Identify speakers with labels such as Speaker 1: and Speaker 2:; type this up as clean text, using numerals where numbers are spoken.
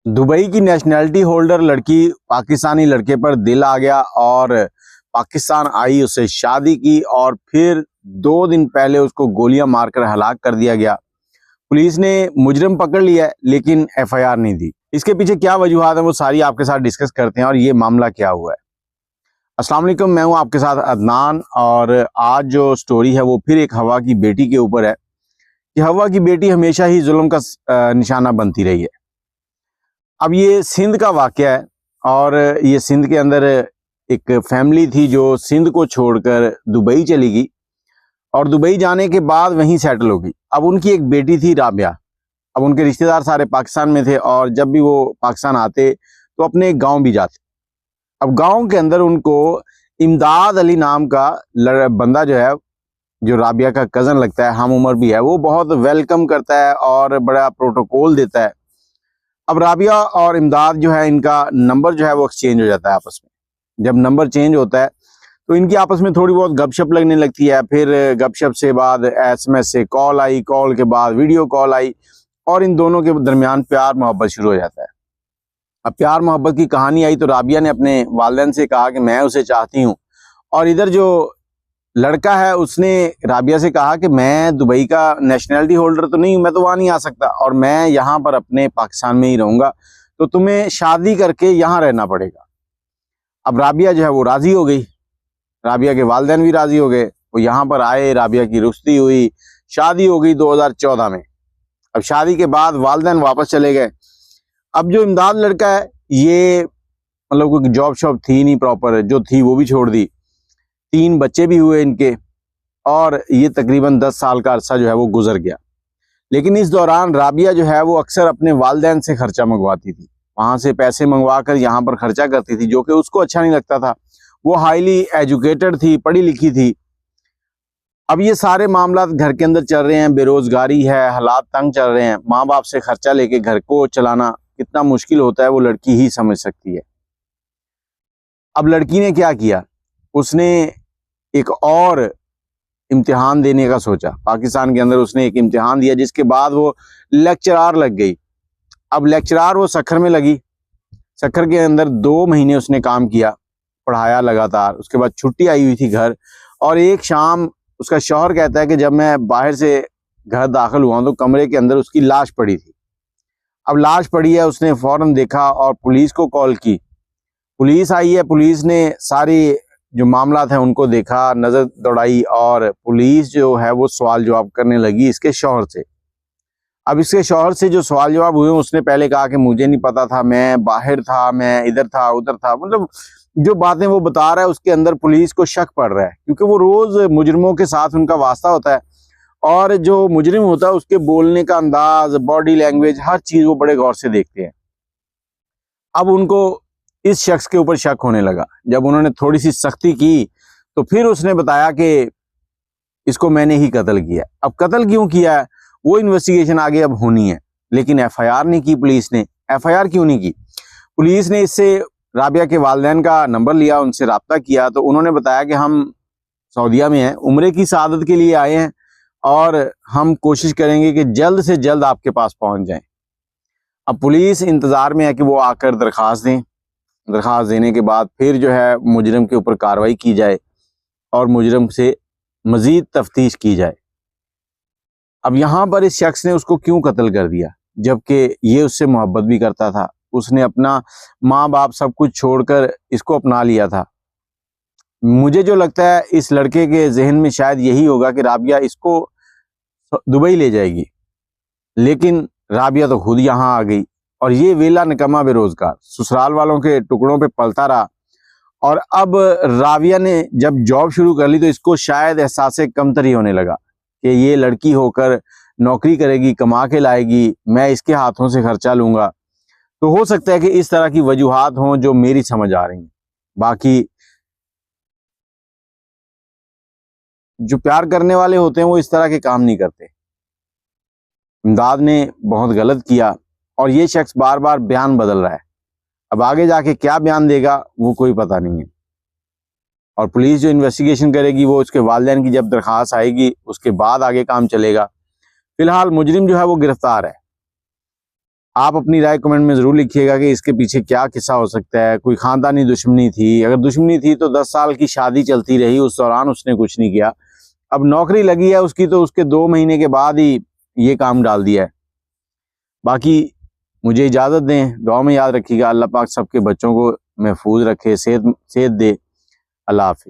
Speaker 1: Dubai की nationality holder लड़की पाकिस्तानी लड़के पर दिल आ गया और पाकिस्तान आई, उससे शादी की और फिर 2 दिन पहले उसको गोलियां मारकर हलाक कर दिया गया। पुलिस ने मुजरिम पकड़ लिया है लेकिन एफआईआर नहीं दी। इसके पीछे क्या वजूहात है वो सारी आपके साथ डिस्कस करते हैं और ये मामला क्या हुआ है। अस्सलाम वालेकुम, मैं हूं आपके साथ अदनान और आज जो स्टोरी है वो फिर एक हवा की बेटी के ऊपर है कि हवा की बेटी हमेशा ही जुल्म का निशाना बनती रही है। अब ये सिंध का वाकया है और ये सिंध के अंदर एक फैमिली थी जो सिंध को छोड़कर दुबई चली गई और दुबई जाने के बाद वहीं सेटल हो गई। अब उनकी एक बेटी थी राबिया। अब उनके रिश्तेदार सारे पाकिस्तान में थे और जब भी वो पाकिस्तान आते तो अपने गांव भी जाते। अब गांव के अंदर उनको इमदाद अली नाम का बंदा जो है, जो राबिया का कज़न लगता है, हम उम्र भी है, वो बहुत वेलकम करता है और बड़ा प्रोटोकॉल देता है। अब राबिया और इमदाद जो है, इनका नंबर जो है वो एक्सचेंज हो जाता है आपस में। जब नंबर चेंज होता है तो इनकी आपस में थोड़ी बहुत गपशप लगने लगती है। फिर गपशप से बाद एसएमएस से कॉल आई, कॉल के बाद वीडियो कॉल आई और इन दोनों के दरमियान प्यार मोहब्बत शुरू हो जाता है। अब प्यार मोहब्बत की कहानी आई तो राबिया ने अपने वालिदैन से कहा कि मैं उसे चाहती हूँ, और इधर जो लड़का है उसने राबिया से कहा कि मैं दुबई का नेशनैलिटी होल्डर तो नहीं हूँ, मैं तो वहाँ नहीं आ सकता और मैं यहाँ पर अपने पाकिस्तान में ही रहूँगा, तो तुम्हें शादी करके यहाँ रहना पड़ेगा। अब राबिया जो है वो राज़ी हो गई, राबिया के वालिदैन भी राज़ी हो गए। वो यहाँ पर आए, राबिया की रुश्ती हुई, शादी हो गई 2014 में। अब शादी के बाद वालिदैन वापस चले गए। अब जो इमदाद लड़का है, ये मतलब कोई जॉब शॉब थी नहीं प्रॉपर, जो थी वो भी छोड़ दी। 3 बच्चे भी हुए इनके और ये तकरीबन 10 साल का अरसा जो है वो गुजर गया। लेकिन इस दौरान राबिया जो है वो अक्सर अपने वालिदैन से खर्चा मंगवाती थी, वहाँ से पैसे मंगवा कर यहाँ पर खर्चा करती थी, जो कि उसको अच्छा नहीं लगता था। वो हाईली एजुकेटेड थी, पढ़ी लिखी थी। अब ये सारे मामला घर के अंदर चल रहे हैं, बेरोजगारी है, हालात तंग चल रहे हैं, माँ बाप से खर्चा लेके घर को चलाना कितना मुश्किल होता है वो लड़की ही समझ सकती है। अब लड़की ने क्या किया, उसने एक और इम्तिहान देने का सोचा। पाकिस्तान के अंदर उसने एक इम्तिहान दिया जिसके बाद वो लेक्चरार लग गई। अब लेक्चरार वो सखर में लगी। सखर के अंदर 2 महीने उसने काम किया, पढ़ाया लगातार। उसके बाद छुट्टी आई हुई थी घर, और एक शाम उसका शौहर कहता है कि जब मैं बाहर से घर दाखिल हुआ तो कमरे के अंदर उसकी लाश पड़ी थी। अब लाश पड़ी है, उसने फौरन देखा और पुलिस को कॉल की। पुलिस आई है, पुलिस ने सारी जो मामला है उनको देखा, नज़र दौड़ाई और पुलिस जो है वो सवाल जवाब करने लगी इसके शौहर से। अब इसके शौहर से जो सवाल जवाब हुए, उसने पहले कहा कि मुझे नहीं पता था, मैं बाहर था, मैं इधर था उधर था। मतलब जो बातें वो बता रहा है उसके अंदर पुलिस को शक पड़ रहा है, क्योंकि वो रोज मुजरिमों के साथ उनका वास्ता होता है और जो मुजरिम होता है उसके बोलने का अंदाज, बॉडी लैंग्वेज, हर चीज वो बड़े गौर से देखते हैं। अब उनको इस शख्स के ऊपर शक होने लगा। जब उन्होंने थोड़ी सी सख्ती की तो फिर उसने बताया कि इसको मैंने ही कत्ल किया। अब कत्ल क्यों किया है वो इन्वेस्टिगेशन आगे अब होनी है, लेकिन एफआईआर नहीं की पुलिस ने। एफआईआर क्यों नहीं की? पुलिस ने इससे राबिया के वालिदैन का नंबर लिया, उनसे रब्ता किया तो उन्होंने बताया कि हम सऊदीया में हैं, उम्रे की सआदत के लिए आए हैं और हम कोशिश करेंगे कि जल्द से जल्द आपके पास पहुंच जाएं। अब पुलिस इंतज़ार में है कि वो आकर दरख्वास्त दें। दरख्वास्त देने के बाद फिर जो है मुजरिम के ऊपर कार्रवाई की जाए और मुजरिम से मज़ीद तफ्तीश की जाए। अब यहाँ पर इस शख्स ने उसको क्यों कत्ल कर दिया, जबकि ये उससे मोहब्बत भी करता था। उसने अपना माँ बाप सब कुछ छोड़कर इसको अपना लिया था। मुझे जो लगता है इस लड़के के जहन में शायद यही होगा कि राबिया इसको दुबई ले जाएगी, लेकिन राबिया तो खुद यहाँ आ गई और ये वेला निकम्मा बेरोजगार ससुराल वालों के टुकड़ों पे पलता रहा। और अब राबिया ने जब जॉब शुरू कर ली तो इसको शायद एहसास कमतरी होने लगा कि ये लड़की होकर नौकरी करेगी, कमा के लाएगी, मैं इसके हाथों से खर्चा लूंगा। तो हो सकता है कि इस तरह की वजूहात हों जो मेरी समझ आ रही हैं। बाकी जो प्यार करने वाले होते हैं वो इस तरह के काम नहीं करते। इमदाद ने बहुत गलत किया और ये शख्स बार बार बयान बदल रहा है। अब आगे जाके क्या बयान देगा वो कोई पता नहीं है, और पुलिस जो इन्वेस्टिगेशन करेगी वो उसके वालिदैन की जब दरख्वास्त आएगी उसके बाद आगे काम चलेगा। फिलहाल मुजरिम जो है वो गिरफ्तार है। आप अपनी राय कमेंट में ज़रूर लिखिएगा कि इसके पीछे क्या किस्सा हो सकता है। कोई ख़ानदानी दुश्मनी थी? अगर दुश्मनी थी तो 10 साल की शादी चलती रही, उस दौरान उसने कुछ नहीं किया। अब नौकरी लगी है उसकी तो उसके 2 महीने के बाद ही ये काम डाल दिया है। बाकी मुझे इजाज़त दें, दुआ में याद रखिएगा। अल्लाह पाक सबके बच्चों को महफूज रखे, सेहत दे। अल्लाह हाफ़िज़।